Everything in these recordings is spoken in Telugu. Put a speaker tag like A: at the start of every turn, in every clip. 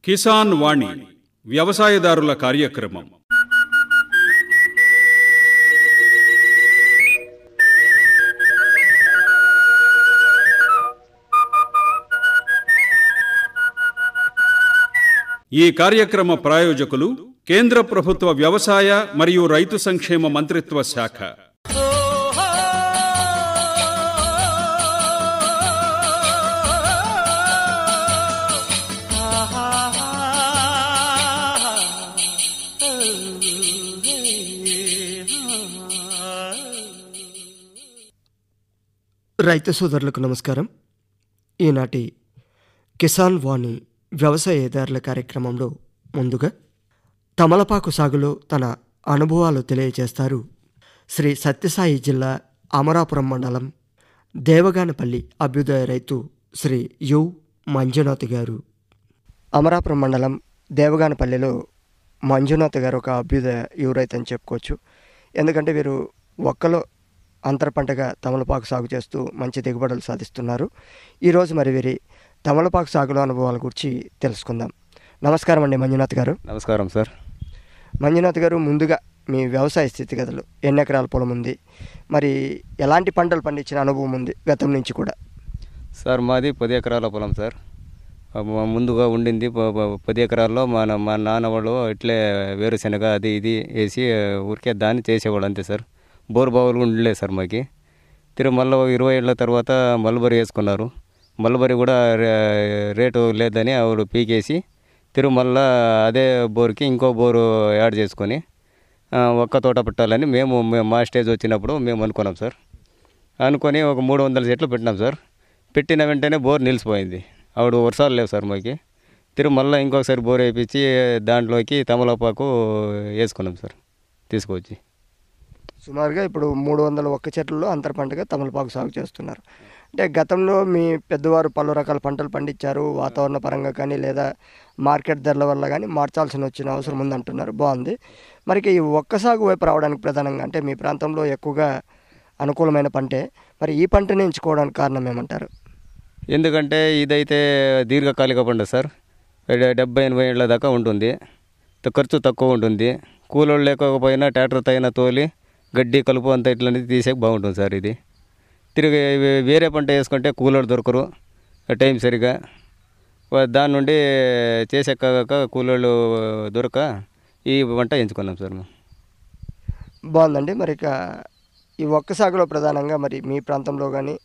A: కిసాన్ వాణి వ్యవసాయదారుల కార్యక్రమం. ఈ కార్యక్రమ ప్రాయోజకులు కేంద్ర ప్రభుత్వ వ్యవసాయ మరియు రైతు సంక్షేమ మంత్రిత్వ శాఖ.
B: రైతు సోదరులకు నమస్కారం. ఈనాటి కిసాన్ వాణి వ్యవసాయదారుల కార్యక్రమంలో ముందుగా తమలపాకు సాగులో తన అనుభవాలు తెలియజేస్తారు శ్రీ సత్యసాయి జిల్లా అమరాపురం మండలం దేవగానపల్లి అభ్యుదయ రైతు శ్రీ యు మంజునాథ్ గారు. అమరాపురం మండలం దేవగానపల్లిలో మంజునాథ్ గారు ఒక అభ్యుదయ యువ రైతు అని చెప్పుకోవచ్చు. ఎందుకంటే వీరు ఒక్కలో అంతర పంటగా తమలపాకు సాగు చేస్తూ మంచి దిగుబడులు సాధిస్తున్నారు. ఈరోజు మరి వీరి తమలపాకు సాగులో అనుభవాల గురించి తెలుసుకుందాం. నమస్కారం అండి మంజునాథ్ గారు.
C: నమస్కారం సార్.
B: మంజునాథ్ గారు, ముందుగా మీ వ్యవసాయ స్థితిగతులు, ఎన్ని ఎకరాల పొలం ఉంది, మరి ఎలాంటి పంటలు పండించిన అనుభవం ఉంది గతం నుంచి కూడా?
C: సార్ మాది 10 ఎకరాల పొలం సార్. ముందుగా ఉండింది 10 ఎకరాల్లో మా నాన్న వాళ్ళు ఇట్లే వేరుశనగ అది ఇది వేసి ఊరికే దాన్ని చేసేవాళ్ళు అంతే సార్. బోర్ బావులు ఉండలేదు సార్ మాకి. మళ్ళీ 20 ఏళ్ళ తర్వాత మల్బరీ వేసుకున్నారు. మల్బరీ కూడా రేటు లేదని ఆవిడ పీకేసి మళ్ళీ అదే బోర్కి ఇంకో బోరు యాడ్ చేసుకొని ఒక్క తోట పెట్టాలని మా స్టేజ్ వచ్చినప్పుడు మేము అనుకున్నాం సార్. అనుకొని ఒక 300 చెట్లు పెట్టినాం సార్. పెట్టిన వెంటనే బోర్ నిలిచిపోయింది. ఆవిడ వర్షాలు లేవు సార్ మాకి. మళ్ళీ ఇంకొకసారి బోర్ వేయించి దాంట్లోకి తమలపాకు వేసుకున్నాం సార్ తీసుకొచ్చి.
B: సుమారుగా ఇప్పుడు 301 చెట్లలో అంతర పంటగా తమలపాకు సాగు చేస్తున్నారు. అంటే గతంలో మీ పెద్దవారు పలు రకాల పంటలు పండించారు. వాతావరణ పరంగా కానీ లేదా మార్కెట్ ధరల వల్ల కానీ మార్చాల్సిన వచ్చిన అవసరం ఉందంటున్నారు. బాగుంది. మరి ఈ ఒక్క సాగు వైపు రావడానికి ప్రధానంగా అంటే మీ ప్రాంతంలో ఎక్కువగా అనుకూలమైన పంటే, మరి ఈ పంటని ఎంచుకోవడానికి కారణం ఏమంటారు?
C: ఎందుకంటే ఇదైతే దీర్ఘకాలిక పంట సార్. 70-80 ఏళ్ళ దాకా ఉంటుంది. ఖర్చు తక్కువ ఉంటుంది. కూలోళ్ళు లేకపోయినా ట్రాక్టర్ తగిన తోలి గడ్డి కలుపు అంతా ఇట్లనేది తీసేకి బాగుంటుంది సార్. ఇది వేరే పంట వేసుకుంటే కూలోళ్ళు దొరకరు టైం సరిగా. దాని నుండి చేసేకాక కూలోళ్ళు దొరక ఈ పంట ఎంచుకున్నాం సార్.
B: బాగుందండి. మరి ఇక ఈ ఒక్క సాగులో ప్రధానంగా మరి మీ ప్రాంతంలో కానీ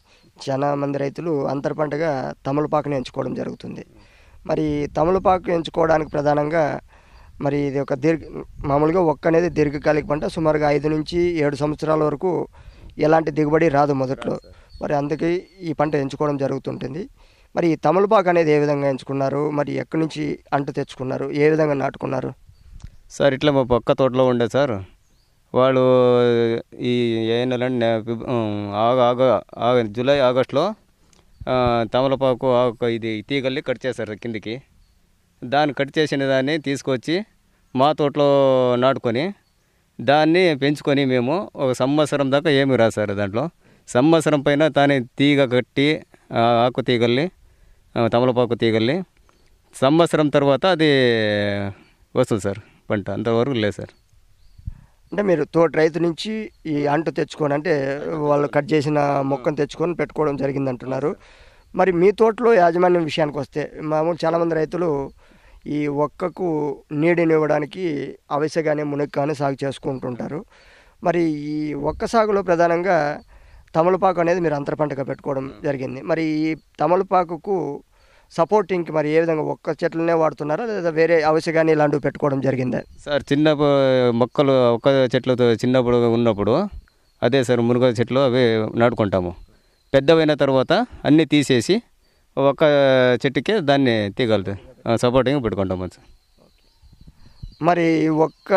B: చాలా మంది రైతులు అంతర పంటగా తమలపాకుని ఎంచుకోవడం జరుగుతుంది. మరి తమలపాకు ఎంచుకోవడానికి ప్రధానంగా మరి ఇది ఒక మామూలుగా ఒక్క అనేది దీర్ఘకాలిక పంట. సుమారుగా 5 నుంచి 7 సంవత్సరాల వరకు ఎలాంటి దిగుబడి రాదు మొదట్లో. మరి అందుకే ఈ పంట ఎంచుకోవడం జరుగుతుంటుంది. మరి ఈ తమలపాకు అనేది ఏ విధంగా ఎంచుకున్నారు, మరి ఎక్కడి నుంచి అంటు తెచ్చుకున్నారు, ఏ విధంగా నాటుకున్నారు?
C: సార్ ఇట్లా మా పక్క తోటలో ఉండే సార్ వాళ్ళు ఈ ఏ నెల జూలై ఆగస్టులో తమలపాకు ఇది తీగల్ని కట్ చేశారు కిందికి. దాన్ని కట్ చేసిన దాన్ని తీసుకొచ్చి మా తోటలో నాటుకొని దాన్ని పెంచుకొని మేము ఒక సంవత్సరం దాకా ఏమి రాదు సార్. దాంట్లో సంవత్సరం పైన దాన్ని తీగ కట్టి ఆకు తీగల్ని తమలపాకు తీగల్ని సంవత్సరం తర్వాత అది వస్తుంది సార్ పంట. అంతవరకు లేదు సార్.
B: అంటే మీరు తోట రైతు నుంచి ఈ అంటు తెచ్చుకొని అంటే వాళ్ళు కట్ చేసిన మొక్కను తెచ్చుకొని పెట్టుకోవడం జరిగింది అంటున్నారు. మరి మీ తోటలో యాజమాన్యం విషయానికి వస్తే మామూలు చాలామంది రైతులు ఈ ఒక్కకు నీడనివ్వడానికి అవిసె కానీ మునగ కానీ సాగు చేసుకుంటుంటారు. మరి ఈ ఒక్క సాగులో ప్రధానంగా తమలపాకు అనేది మీరు అంతర పంటగా పెట్టుకోవడం జరిగింది. మరి ఈ తమలపాకుకు సపోర్టింగ్కి మరి ఏ విధంగా ఒక్క చెట్లనే వాడుతున్నారా లేదా వేరే అవిసె కానీ ఇలాంటివి పెట్టుకోవడం జరిగిందా?
C: సార్ చిన్న మొక్కలు ఒక్క చెట్లతో చిన్నప్పుడు ఉన్నప్పుడు అదే సార్ మునగ చెట్లు అవి నాటుకుంటాము. పెద్దవైన తర్వాత అన్నీ తీసేసి ఒక్క చెట్టుకే దాన్ని తీగలుతుంది సపోర్టింగ్ పెట్టుకుంటాము సార్.
B: మరి ఒక్క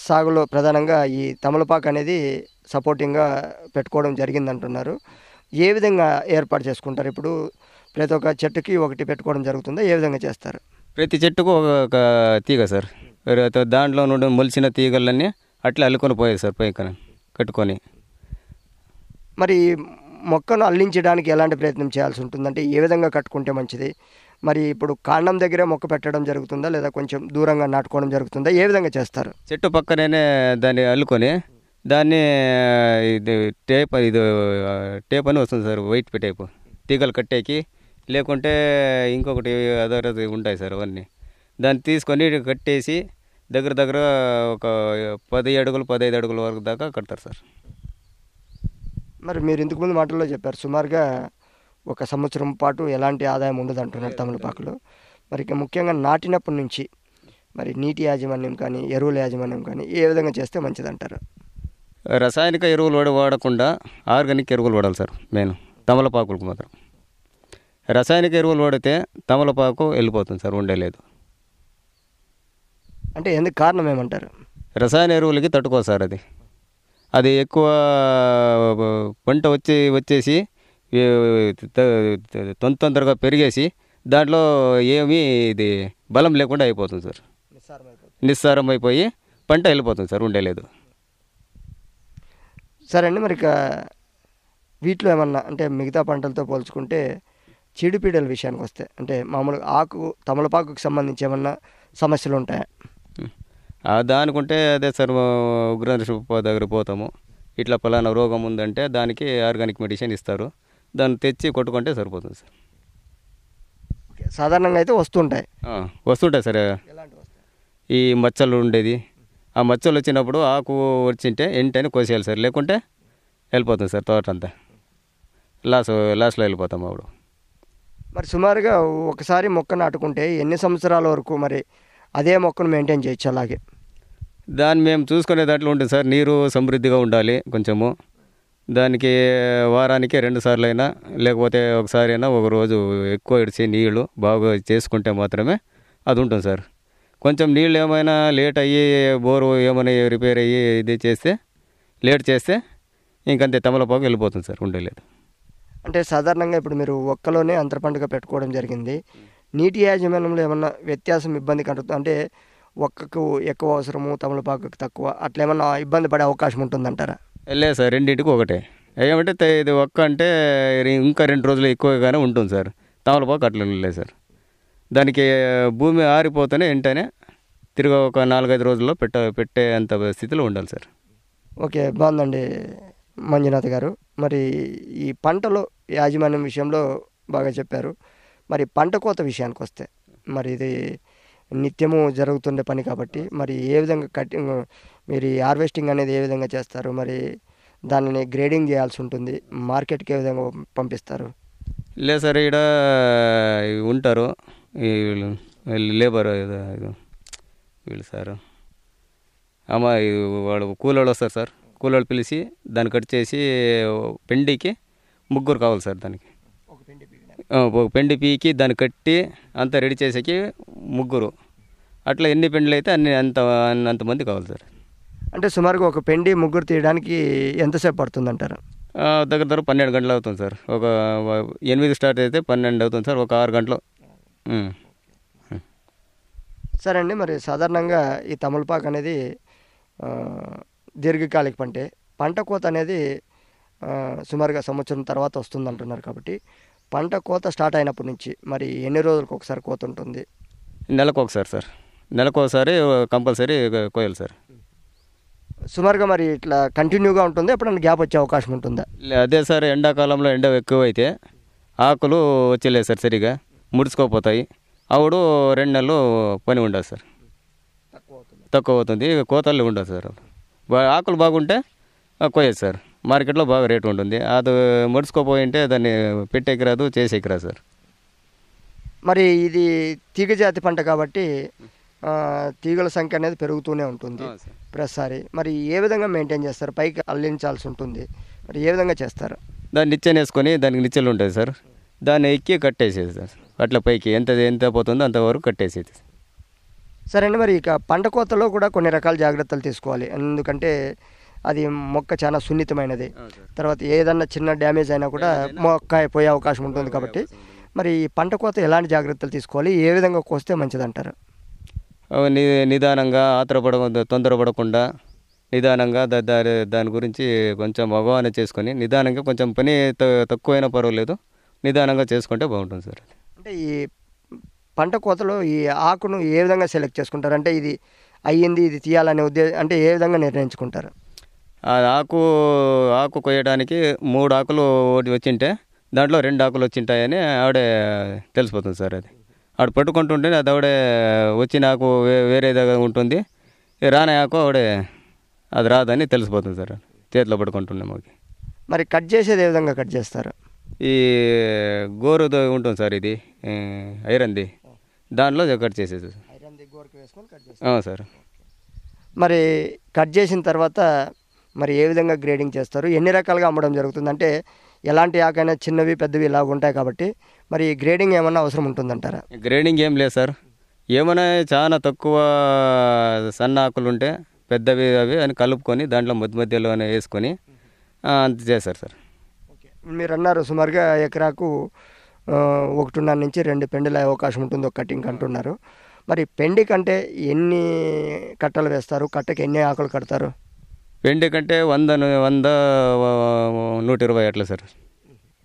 B: సాగులో ప్రధానంగా ఈ తమలపాకు అనేది సపోర్టింగ్గా పెట్టుకోవడం జరిగింది అంటున్నారు. ఏ విధంగా ఏర్పాటు చేసుకుంటారు? ఇప్పుడు ప్రతి ఒక్క చెట్టుకి ఒకటి పెట్టుకోవడం జరుగుతుందా? ఏ విధంగా చేస్తారు?
C: ప్రతి చెట్టుకు ఒక తీగ సార్. దాంట్లో నుండి మొలిచిన తీగలన్నీ అట్లా అల్లుకొని పోయాయి సార్ పైకి కట్టుకొని.
B: మరి మొక్కను అల్లించడానికి ఎలాంటి ప్రయత్నం చేయాల్సి ఉంటుందంటే ఏ విధంగా కట్టుకుంటే మంచిది? మరి ఇప్పుడు కాండం దగ్గరే మొక్క పెట్టడం జరుగుతుందా, లేదా కొంచెం దూరంగా నాటుకోవడం జరుగుతుందా, ఏ విధంగా చేస్తారు?
C: చెట్టు పక్కనే దాన్ని అల్లుకొని దాన్ని ఇది టేప్ అని వస్తుంది సార్, వైట్ టేపు తీగలు కట్టేకి, లేకుంటే ఇంకొకటి అదర్ ఉంటాయి సార్ అవన్నీ. దాన్ని తీసుకొని కట్టేసి దగ్గర దగ్గర ఒక 10 అడుగులు 15 అడుగుల వరకు దాకా కడతారు సార్.
B: మరి మీరు ఇంతకుముందు మాటల్లో చెప్పారు సుమారుగా 1 సంవత్సరం పాటు ఎలాంటి ఆదాయం ఉండదు అంటున్నారు తమలపాకులో. మరి ఇక ముఖ్యంగా నాటినప్పటి నుంచి మరి నీటి యాజమాన్యం కానీ ఎరువుల యాజమాన్యం కానీ ఏ విధంగా చేస్తే మంచిదంటారు?
C: రసాయనిక ఎరువులు వాడకుండా ఆర్గానిక్ ఎరువులు వాడాలి సార్ మెయిన్ తమలపాకులకు మాత్రం. రసాయనిక ఎరువులు వాడితే తమలపాకు వెళ్ళిపోతుంది సార్, ఉండలేదు.
B: అంటే ఎందుకు కారణం ఏమంటారు?
C: రసాయన ఎరువులకి తట్టుకోదు సార్ అది ఎక్కువ పంట వచ్చేసి తొందరగా పెరిగేసి దాంట్లో ఏమీ ఇది బలం లేకుండా అయిపోతుంది సార్, నిస్సారం అయిపోయి పంట వెళ్ళిపోతుంది సార్, ఉండలేదు.
B: సరే అండి, మరి ఇక వీటిలో ఏమన్నా అంటే మిగతా పంటలతో పోల్చుకుంటే చీడపీడల విషయానికి వస్తే అంటే మామూలుగా తమలపాకుకి సంబంధించి ఏమన్నా సమస్యలు ఉంటాయా?
C: దానికుంటే అదే సార్, ఉగ్రనరసింహ దగ్గర పోతాము, ఇట్లా పలానా రోగం ఉందంటే దానికి ఆర్గానిక్ మెడిసిన్ ఇస్తారు, దాన్ని తెచ్చి కొట్టుకుంటే సరిపోతుంది సార్.
B: సాధారణంగా అయితే
C: వస్తుంటాయి సార్. ఈ మచ్చలు ఉండేది, ఆ మచ్చలు వచ్చినప్పుడు ఆకు వచ్చింటే వెంటనే కోసేయాలి సార్, లేకుంటే వెళ్ళిపోతుంది సార్ తోట అంతా, లాస్ట్లో వెళ్ళిపోతాం అప్పుడు.
B: మరి సుమారుగా ఒకసారి మొక్క నాటుకుంటే ఎన్ని సంవత్సరాల వరకు మరి అదే మొక్కను మెయింటైన్ చేయొచ్చు? అలాగే
C: దాన్ని మేము చూసుకునే దాంట్లో ఉంటుంది సార్, నీరు సమృద్ధిగా ఉండాలి కొంచెము, దానికి వారానికి 2 సార్లు అయినా లేకపోతే ఒకసారి అయినా ఒక రోజు ఎక్కువ ఇడిచి నీళ్ళు బాగా చేసుకుంటే మాత్రమే అది ఉంటుంది సార్. కొంచెం నీళ్ళు ఏమైనా లేట్ అయ్యి బోరు ఏమైనా రిపేర్ అయ్యి ఇది చేస్తే లేట్ చేస్తే ఇంకంతే తమలపాకు వెళ్ళిపోతుంది సార్, ఉండలేదు.
B: అంటే సాధారణంగా ఇప్పుడు మీరు ఒక్కలోనే అంతర పంటగా పెట్టుకోవడం జరిగింది, నీటి యాజమాన్యంలో ఏమన్నా వ్యత్యాసం ఇబ్బంది కలుగుతుంది అంటే ఒక్కకు ఎక్కువ అవసరము తమలపాకుకు తక్కువ అట్లా ఏమన్నా ఇబ్బంది పడే అవకాశం ఉంటుందంటారా?
C: లేదు సార్, రెండింటికి ఒకటే. ఏమంటే ఇది ఒక్క అంటే ఇంకా 2 రోజులు ఎక్కువగానే ఉంటుంది సార్, తమలపాకు అట్లా లేదు సార్. దానికి భూమి ఆరిపోతేనే వెంటనే తిరిగి ఒక 4-5 రోజుల్లో పెట్టే అంత స్థితిలో ఉండాలి సార్.
B: ఓకే, బాగుందండి మంజునాథ్ గారు. మరి ఈ పంటలో యాజమాన్యం విషయంలో బాగా చెప్పారు. మరి పంట కోత విషయానికి వస్తే మరి ఇది నిత్యము జరుగుతుండే పని కాబట్టి మరి ఏ విధంగా మీరు హార్వెస్టింగ్ అనేది ఏ విధంగా చేస్తారు? మరి దానిని గ్రేడింగ్ చేయాల్సి ఉంటుంది, మార్కెట్కి ఏ విధంగా పంపిస్తారు?
C: లేదు సార్, ఇక్కడ ఉంటారు లేబర్ వీళ్ళు సార్, వాడు కూలోళ్ళు వస్తారు సార్, కూలోళ్ళు పిలిచి దాన్ని కట్ చేసి పెండికి 3 కావాలి సార్. దానికి ఒక పెండి పీకి దాన్ని కట్టి అంతా రెడీ చేసేకి 3, అట్లా ఎన్ని పెండ్లు అయితే అంతమంది కావాలి సార్.
B: అంటే సుమారుగా ఒక పెండి 3 తీయడానికి ఎంతసేపు పడుతుంది అంటారు?
C: దగ్గర 12 గంటలు అవుతుంది సార్. ఒక 8 స్టార్ట్ అయితే 12 అవుతుంది సార్, ఒక 6 గంటలు.
B: సరే అండి, మరి సాధారణంగా ఈ తమలపాకు అనేది దీర్ఘకాలిక పంట కోత అనేది సుమారుగా సంవత్సరం తర్వాత వస్తుంది అంటున్నారు కాబట్టి పంట కోత స్టార్ట్ అయినప్పటి నుంచి మరి ఎన్ని రోజులకు ఒకసారి కోత ఉంటుంది?
C: నెలకు ఒకసారి సార్, నెలకు ఒకసారి కంపల్సరీ కోయాలి సార్.
B: సుమారుగా మరి ఇట్లా కంటిన్యూగా ఉంటుంది, ఎప్పుడైనా గ్యాప్ వచ్చే అవకాశం ఉంటుందా?
C: అదే సార్, ఎండాకాలంలో ఎండ ఎక్కువైతే ఆకులు వచ్చేలేదు సార్, సరిగా ముడుచుకోపోతాయి, అప్పుడు 2 నెలలు పని ఉండదు సార్, తక్కువ అవుతుంది, కోతలు ఉండదు సార్. ఆకులు బాగుంటే కోయచ్చు సార్, మార్కెట్లో బాగా రేటు ఉంటుంది. అది ముడుచుకోపోయింటే దాన్ని పెట్టేకి రాదు, చేసేకి రాదు సార్.
B: మరి ఇది తీగజాతి పంట కాబట్టి తీగల సంఖ్య అనేది పెరుగుతూనే ఉంటుంది ప్రతిసారి. మరి ఏ విధంగా మెయింటైన్ చేస్తారు? పైకి అల్లించాల్సి ఉంటుంది, మరి ఏ విధంగా చేస్తారు?
C: దాన్ని నిచ్చెన వేసుకొని దానికి నిచ్చెలు ఉంటుంది సార్, దాన్ని ఎక్కి కట్టేసేది సార్, అట్లా పైకి ఎంత పోతుందో అంతవరకు కట్టేసేది.
B: సరే అండి, మరి ఇక పంట కోతలో కూడా కొన్ని రకాల జాగ్రత్తలు తీసుకోవాలి, ఎందుకంటే అది మొక్క చాలా సున్నితమైనది, తర్వాత ఏదన్నా చిన్న డ్యామేజ్ అయినా కూడా మొక్క పోయే అవకాశం ఉంటుంది కాబట్టి మరి ఈ పంట కోత ఎలాంటి జాగ్రత్తలు తీసుకోవాలి, ఏ విధంగా కోస్తే మంచిదంటారు?
C: నిదానంగా తొందరపడకుండా నిదానంగా దాని గురించి కొంచెం అవగాహన చేసుకొని నిదానంగా కొంచెం పని తక్కువైనా పర్వాలేదు, నిదానంగా చేసుకుంటే బాగుంటుంది సార్.
B: అంటే ఈ పంట కోతలో ఈ ఆకును ఏ విధంగా సెలెక్ట్ చేసుకుంటారు? అంటే ఇది అయ్యింది, ఇది తీయాలనే ఉద్దేశం అంటే ఏ విధంగా నిర్ణయించుకుంటారు?
C: ఆ ఆకు కొయ్యడానికి 3 ఆకులు వచ్చింటే దాంట్లో 2 ఆకులు వచ్చింటాయని ఆవిడే తెలిసిపోతుంది సార్. అది ఆవిడ పట్టుకుంటుంటే అది ఆవిడే వచ్చిన ఆకు వేరేదిగా ఉంటుంది, రాని ఆకు ఆవిడే అది రాదని తెలిసిపోతుంది సార్. చేతిలో పట్టుకుంటుండే మాకు.
B: మరి కట్ చేసేది ఏ విధంగా కట్ చేస్తారు?
C: ఈ గోరుతో ఉంటుంది సార్, ఇది ఐరన్ది, దాంట్లో కట్ చేసేది సార్.
B: మరి కట్ చేసిన తర్వాత మరి ఏ విధంగా గ్రేడింగ్ చేస్తారు? ఎన్ని రకాలుగా అమ్మడం జరుగుతుంది? అంటే ఎలాంటి ఆకైనా చిన్నవి పెద్దవి ఇలా ఉంటాయి కాబట్టి మరి గ్రేడింగ్ ఏమన్నా అవసరం ఉంటుందంటారా?
C: గ్రేడింగ్ ఏం లేదు సార్. ఏమైనా చాలా తక్కువ సన్న ఆకులు ఉంటే పెద్దవి అవి అని కలుపుకొని దాంట్లో మధ్యలోనే వేసుకొని అంత చేస్తారు సార్.
B: మీరు అన్నారు సుమారుగా ఎకరాకు 1.5 నుంచి 2 పెండుల అవకాశం ఉంటుంది ఒక కటింగ్ అంటున్నారు. మరి పెండి కంటే ఎన్ని కట్టలు వేస్తారు? కట్టకి ఎన్ని ఆకులు కడతారు?
C: పెండి కంటే 100 120 అట్లా సార్.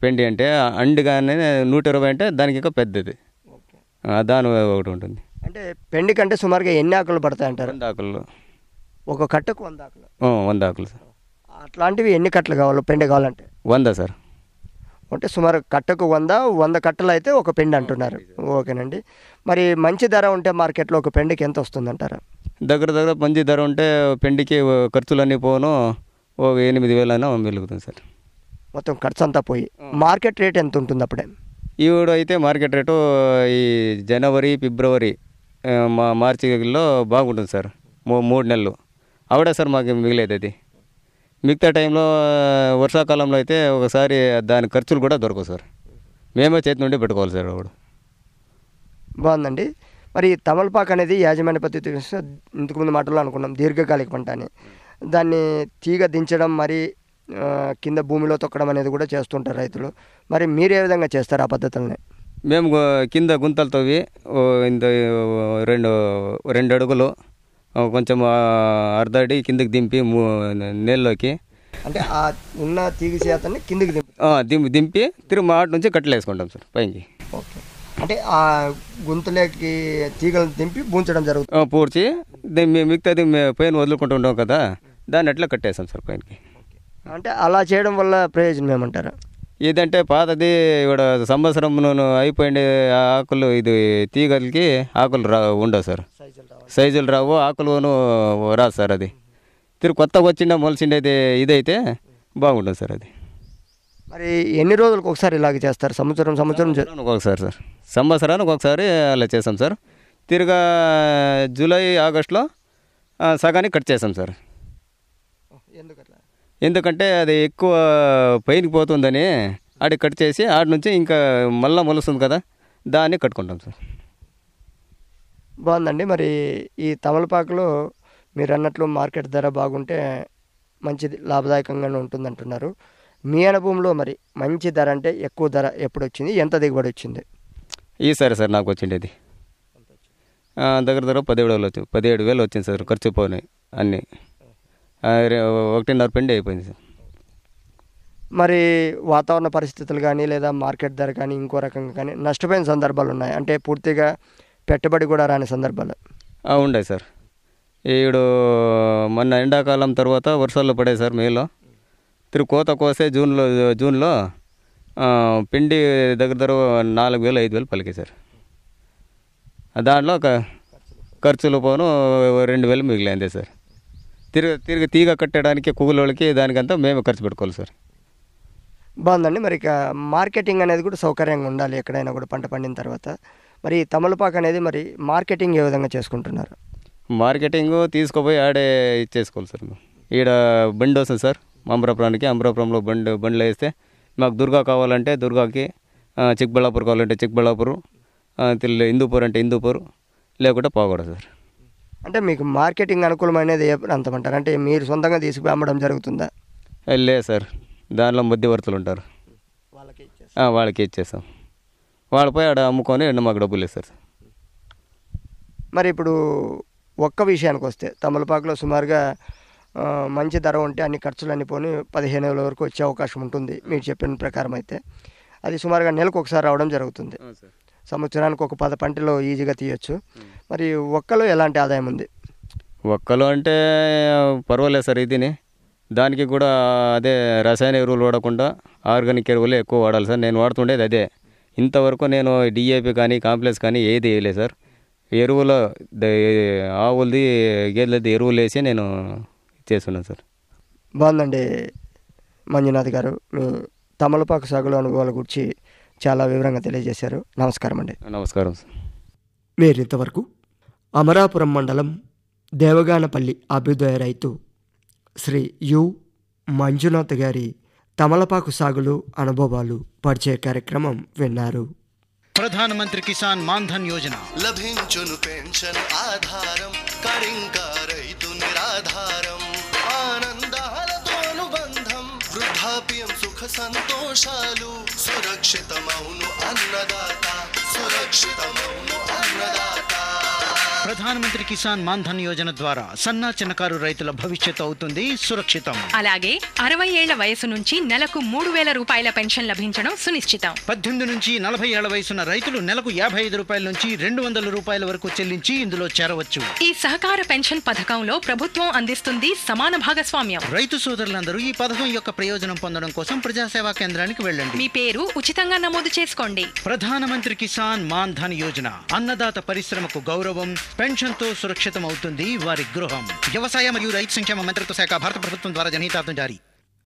C: పెండి అంటే అండుగానే 120 అంటే దానికి ఇంకా పెద్దది దాని ఒకటి ఉంటుంది.
B: అంటే పెండి కంటే సుమారుగా ఎన్ని ఆకులు పడతాయి అంటారు?
C: 100 ఆకులు.
B: ఒక కట్టకు 100 ఆకులు?
C: 100 ఆకులు సార్.
B: అట్లాంటివి ఎన్ని కట్టలు కావాలి పెండి కావాలంటే?
C: 100 సార్.
B: అంటే సుమారు కట్టకు 100 కట్టలు అయితే ఒక పెండి అంటున్నారు. ఓకేనండి. మరి మంచి ధర ఉంటే మార్కెట్లో ఒక పెండికి ఎంత వస్తుందంటారా?
C: దగ్గర మంచి ధర ఉంటే పెండికి ఖర్చులన్నీ పోను ఒక 8,000 అయినా మిగులుతుంది సార్.
B: మొత్తం ఖర్చు అంతా పోయి మార్కెట్ రేట్ ఎంత ఉంటుంది అప్పుడే?
C: ఈవిడ అయితే మార్కెట్ రేటు ఈ జనవరి ఫిబ్రవరి మార్చిలో బాగుంటుంది సార్. 3 నెలలు ఆవిడే సార్ మాకు మిగిలేదు. అది మిగతా టైంలో వర్షాకాలంలో అయితే ఒకసారి దాని ఖర్చులు కూడా దొరకవు సార్. మేమే చేతి నుండి పెట్టుకోవాలి సార్. ఆవిడ
B: బాగుందండి. మరి తమలపాకు అనేది యాజమాన్య పద్ధతి ఇంతకుముందు మాటల్లో అనుకున్నాం దీర్ఘకాలిక పంట అని. దాన్ని తీగ దించడం మరి కింద భూమిలో తొక్కడం అనేది కూడా చేస్తుంటారు రైతులు. మరి మీరు ఏ విధంగా చేస్తారు ఆ పద్ధతులని?
C: మేము కింద గుంతలు తవ్వి ఇంత 2 అడుగులు కొంచెం అర్ధ అడి కిందకి దింపి నీళ్ళలోకి,
B: అంటే ఆ ఉన్న తీగ చేతని కిందకి
C: దింపి తిరిగి మాట నుంచి కట్టలు వేసుకుంటాం సార్ పైకి.
B: ఓకే. అంటే ఆ గుంతలోకి తీగలు దింపి పూడ్చడం జరుగుతుంది.
C: పూడ్చి మిగతాది పైన వదులుకుంటూ ఉంటాం కదా, దాన్ని అట్లా కట్టేస్తాం సార్ పైనకి.
B: అంటే అలా చేయడం వల్ల ప్రయోజనం ఏమంటారు?
C: ఇదంటే పాతది ఇక్కడ సంవత్సరం అయిపోయింది ఆకులు, ఇది తీగలకి ఆకులు ఉండవు సార్, సైజులు రావు, ఆకులు రాదు సార్. అది తిరిగి కొత్తగా వచ్చిండే మొలిచిండేది ఇదైతే బాగుంటుంది సార్. అది
B: మరి ఎన్ని రోజులకు ఒకసారి ఇలాగ చేస్తారు? సంవత్సరం
C: ఒకసారి సార్, సంవత్సరానికి ఒకసారి అలా చేస్తాం సార్. తిరిగా జూలై ఆగస్టులో సగానికి కట్ చేస్తాం సార్. ఎందుకంటే అది ఎక్కువ పైకి పోతుందని ఆడి కట్ చేసి ఆడి నుంచి ఇంకా మళ్ళీ మొలుస్తుంది కదా, దాన్ని కట్టుకుంటాం సార్.
B: బాగుందండి. మరి ఈ తమలపాకులో మీరు అన్నట్లు మార్కెట్ ధర బాగుంటే మంచిది లాభదాయకంగానే ఉంటుంది అంటున్నారు. మీ అనుభవంలో మరి మంచి ధర అంటే ఎక్కువ ధర ఎప్పుడు వచ్చింది, ఎంత దిగుబడి వచ్చింది?
C: ఈసారి సార్ నాకు వచ్చిండేది దగ్గర 17,000 వచ్చింది సార్. ఖర్చు పోయినాయి అన్నీ, 1.5 పెండి అయిపోయింది సార్.
B: మరి వాతావరణ పరిస్థితులు కానీ లేదా మార్కెట్ ధర కానీ ఇంకో రకంగా కానీ నష్టపోయిన సందర్భాలు ఉన్నాయి అంటే పూర్తిగా పెట్టుబడి కూడా రాని సందర్భాలు
C: ఉన్నాయి సార్. ఈడు మొన్న ఎండాకాలం తర్వాత వర్షాలు పడాయి సార్ మేలో. తిరిగి కోత కోసే జూన్లో పిండి దగ్గర 4,000-5,000 పలికాయి సార్. దాంట్లో ఖర్చులు పోను 2,000 మిగిలింది అంతే సార్. తిరిగి తీగ కట్టడానికి కూలోళ్ళకి దానికంతా మేము ఖర్చు పెట్టుకోవాలి సార్.
B: బాగుందండి. మరి ఇక మార్కెటింగ్ అనేది కూడా సౌకర్యంగా ఉండాలి ఎక్కడైనా కూడా పంట పండిన తర్వాత. మరి తమలపాకు అనేది మరి మార్కెటింగ్ ఏ విధంగా చేసుకుంటున్నారు?
C: మార్కెటింగ్ తీసుకుపోయి ఆడే ఇచ్చేసుకోవాలి సార్. ఈడ బండి వస్తుంది సార్ అమరాపురానికి, అమరాపురంలో బండిలో వేస్తే మాకు దుర్గా కావాలంటే దుర్గాకి, చిక్బళ్ళాపూర్ కావాలంటే చిక్బళ్ళాపూర్, హిందూపూర్ అంటే హిందూపూర్, లేకుంటే పోకూడదు సార్.
B: అంటే మీకు మార్కెటింగ్ అనుకూలమైనది ఏ ప్రాంతం అంటారు? అంటే మీరు సొంతంగా తీసుకుపోయి అమ్మడం జరుగుతుందా?
C: లేదు సార్, దానిలో మధ్యవర్తులు ఉంటారు, వాళ్ళకి ఇచ్చేస్తాం. వాళ్ళు పోయి ఆడ అమ్ముకొని మాకు డబ్బులు ఇస్తారు సార్.
B: మరి ఇప్పుడు ఒక్క విషయానికి వస్తే తమలపాకులో సుమారుగా మంచి ధర ఉంటే అన్ని ఖర్చులన్నీ పోని 15,000 వరకు వచ్చే అవకాశం ఉంటుంది మీరు చెప్పిన ప్రకారం. అయితే అది సుమారుగా నెలకు ఒకసారి రావడం జరుగుతుంది. సంవత్సరానికి ఒక 10 పంటలు ఈజీగా తీయొచ్చు. మరి ఒక్కలో ఎలాంటి ఆదాయం ఉంది?
C: ఒక్కలో అంటే పర్వాలేదు సార్. దానికి కూడా అదే రసాయన ఎరువులు వాడకుండా ఆర్గానిక్ ఎరువులే ఎక్కువ వాడాలి సార్. నేను వాడుతుండేది అదే. ఇంతవరకు నేను డిఏపి కానీ కాంప్లెక్స్ కానీ ఏది వేయలేదు సార్. ఎరువుల ఆవులది గేదెలది ఎరువులు వేసి నేను చేస్తున్నాను సార్.
B: బాగుందండి మంజునాథ్ గారు. మీ తమలపాకు సాగులో అనుభవాల గురించి చాలా వివరంగా తెలియజేశారు. నమస్కారం అండి.
C: నమస్కారం సార్.
B: మీరు ఇంతవరకు అమరాపురం మండలం దేవగానపల్లి అభ్యుదయ రైతు శ్రీ యు మంజునాథ్ గారి తమలపాకు సాగులో అనుభవాలు పరిచయ కార్యక్రమం విన్నారు.
D: ప్రధానమంత్రి కిసాన్ మాన్ధన్ యోజన
E: లభించును పెన్షన్ ఆధారం కడింకా రైతు నిరాధారం ఆనందాలతో అనుబంధం వృద్ధాప్యం సుఖ సంతోషాలు సురక్షితమౌను అన్నదాత సురక్షితమౌను అన్నదాత.
D: ప్రధానమంత్రి కిసాన్ మాన్ధన్ యోజన ద్వారా సన్న చిన్నకారు రైతుల భవిష్యత్తు అవుతుంది సురక్షితం.
F: అలాగే 60 ఏళ్ల వయసు నుంచి నెలకు 3,000 రూపాయల పెన్షన్ లభించడం సునిశ్చితం.
D: 18 నుంచి 40 ఏళ్ల వయసున్న రైతులు నెలకు 55 రూపాయల నుంచి 200 రూపాయల వరకు చెల్లించి ఇందులో చేరవచ్చు.
F: ఈ సహకార పెన్షన్ పథకంలో ప్రభుత్వం అందిస్తుంది సమాన భాగస్వామ్యం.
D: రైతు సోదరులందరూ ఈ పథకం యొక్క ప్రయోజనం పొందడం కోసం ప్రజాసేవా కేంద్రానికి వెళ్ళండి.
F: మీ పేరు ఉచితంగా నమోదు చేసుకోండి.
D: ప్రధానమంత్రి కిసాన్ మాన్ధన్ యోజన అన్నదాత పరిశ్రమకు గౌరవం, పెన్షన్తో సురక్షితం అవుతుంది వారి గృహం. వ్యవసాయ మరియు రైతు సంక్షేమ మంత్రిత్వ శాఖ, భారత ప్రభుత్వం ద్వారా జనహితార్థం జారీ.